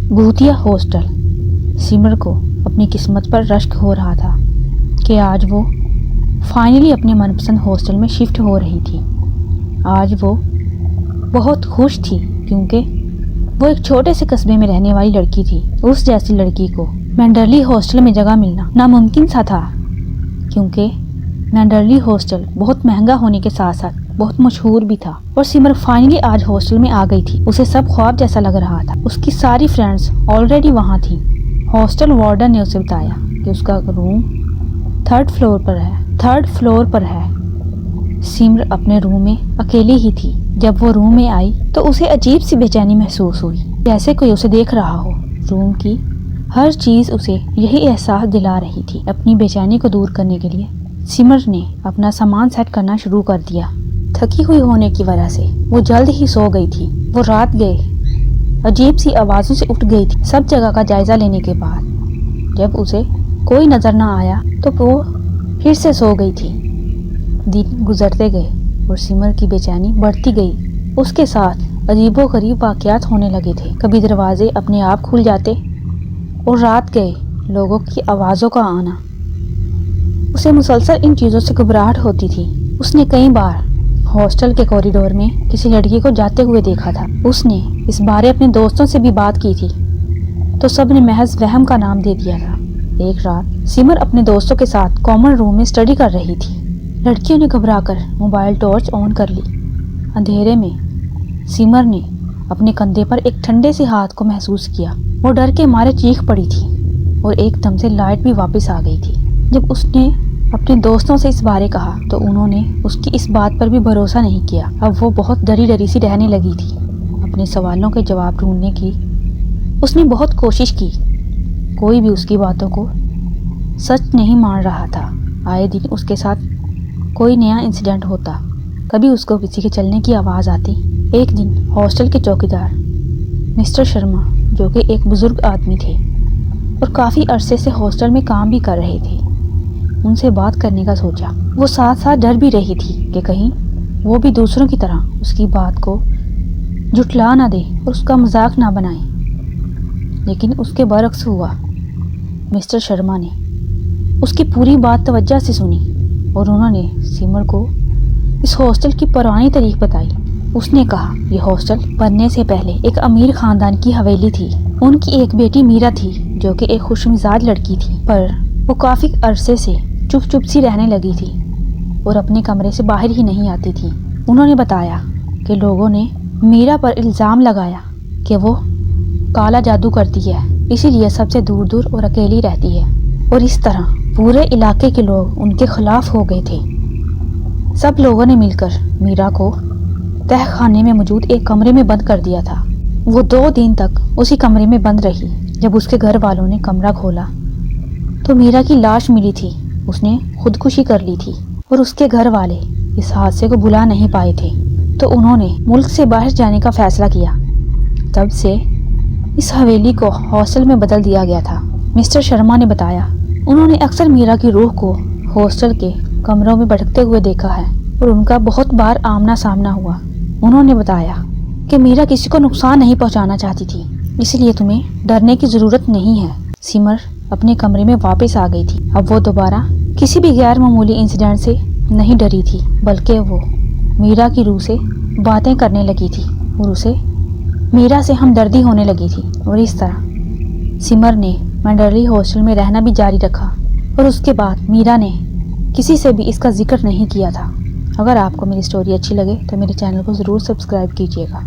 भूतिया हॉस्टल। सिमर को अपनी किस्मत पर रश्क हो रहा था कि आज वो फाइनली अपने मनपसंद हॉस्टल में शिफ्ट हो रही थी। आज वो बहुत खुश थी क्योंकि वो एक छोटे से कस्बे में रहने वाली लड़की थी। उस जैसी लड़की को मैंडरली हॉस्टल में जगह मिलना नामुमकिन सा था क्योंकि मैंडरली हॉस्टल बहुत महंगा होने के साथ साथ बहुत मशहूर भी था। और सिमर फाइनली आज हॉस्टल में आ गई थी। उसे सब ख्वाब जैसा लग रहा था। उसकी सारी फ्रेंड्स ऑलरेडी वहाँ थी। हॉस्टल वार्डन ने उसे बताया कि उसका रूम थर्ड फ्लोर पर है। सिमर अपने रूम में अकेली ही थी। जब वो रूम में आई तो उसे अजीब सी बेचैनी महसूस हुई, जैसे कोई उसे देख रहा हो। रूम की हर चीज़ उसे यही एहसास दिला रही थी। अपनी बेचैनी को दूर करने के लिए सिमर ने अपना सामान सेट करना शुरू कर दिया। थकी हुई होने की वजह से वो जल्द ही सो गई थी। वो रात गए अजीब सी आवाज़ों से उठ गई थी। सब जगह का जायज़ा लेने के बाद जब उसे कोई नज़र न आया तो वो फिर से सो गई थी। दिन गुजरते गए और सिमर की बेचैनी बढ़ती गई। उसके साथ अजीबोगरीब वाक़यात होने लगे थे। कभी दरवाजे अपने आप खुल जाते और रात गए लोगों की आवाज़ों का आना। उसे मुसलसल इन चीज़ों से घबराहट होती थी। उसने कई बार हॉस्टल के कॉरिडोर में किसी लड़की को जाते हुए देखा था। उसने इस बारे अपने दोस्तों से भी बात की थी तो सब ने महज वहम का नाम दे दिया था। एक रात सिमर अपने दोस्तों के साथ कॉमन रूम में स्टडी कर रही थी। लड़कियों ने घबराकर मोबाइल टॉर्च ऑन कर ली। अंधेरे में सिमर ने अपने कंधे पर एक ठंडे से हाथ को महसूस किया। वो डर के मारे चीख पड़ी थी और एकदम से लाइट भी वापस आ गई थी। जब उसने अपने दोस्तों से इस बारे कहा तो उन्होंने उसकी इस बात पर भी भरोसा नहीं किया। अब वो बहुत डरी डरी सी रहने लगी थी। अपने सवालों के जवाब ढूंढने की उसने बहुत कोशिश की। कोई भी उसकी बातों को सच नहीं मान रहा था। आए दिन उसके साथ कोई नया इंसिडेंट होता। कभी उसको किसी के चलने की आवाज़ आती। एक दिन हॉस्टल के चौकीदार मिस्टर शर्मा, जो कि एक बुज़ुर्ग आदमी थे और काफ़ी अरसे से हॉस्टल में काम भी कर रहे थे, उनसे बात करने का सोचा। वो साथ साथ डर भी रही थी कि कहीं वो भी दूसरों की तरह उसकी बात को जुटला ना दे और उसका मजाक ना बनाए। लेकिन उसके बरक्स हुआ। मिस्टर शर्मा ने उसकी पूरी बात तवज्जो से सुनी और उन्होंने सिमर को इस हॉस्टल की पुरानी तारीख बताई। उसने कहा यह हॉस्टल बनने से पहले एक अमीर खानदान की हवेली थी। उनकी एक बेटी मीरा थी जो कि एक खुशमिजाज लड़की थी, पर वो काफ़ी अरसे से चुप चुप सी रहने लगी थी और अपने कमरे से बाहर ही नहीं आती थी। उन्होंने बताया कि लोगों ने मीरा पर इल्ज़ाम लगाया कि वो काला जादू करती है, इसीलिए सबसे दूर दूर और अकेली रहती है। और इस तरह पूरे इलाके के लोग उनके खिलाफ हो गए थे। सब लोगों ने मिलकर मीरा को तहखाने में मौजूद एक कमरे में बंद कर दिया था। वो 2 दिन तक उसी कमरे में बंद रही। जब उसके घर वालों ने कमरा खोला तो मीरा की लाश मिली थी। उसने खुदकुशी कर ली थी और उसके घर वाले इस हादसे को भुला नहीं पाए थे तो उन्होंने मुल्क से बाहर जाने का फैसला किया। तब से इस हवेली को हॉस्टल में बदल दिया गया था। मिस्टर शर्मा ने बताया उन्होंने अक्सर मीरा की रूह को हॉस्टल के कमरों में भटकते हुए देखा है और उनका बहुत बार आमना सामना हुआ। उन्होंने बताया कि मीरा किसी को नुकसान नहीं पहुंचाना चाहती थी, इसलिए तुम्हें डरने की ज़रूरत नहीं है। सिमर अपने कमरे में वापस आ गई थी। अब वो दोबारा किसी भी गैर मामूली इंसिडेंट से नहीं डरी थी, बल्कि वो मीरा की रूह से बातें करने लगी थी और उसे मीरा से हमदर्दी होने लगी थी। और इस तरह सिमर ने मैंडरली हॉस्टल में रहना भी जारी रखा और उसके बाद मीरा ने किसी से भी इसका जिक्र नहीं किया था। अगर आपको मेरी स्टोरी अच्छी लगे तो मेरे चैनल को ज़रूर सब्सक्राइब कीजिएगा।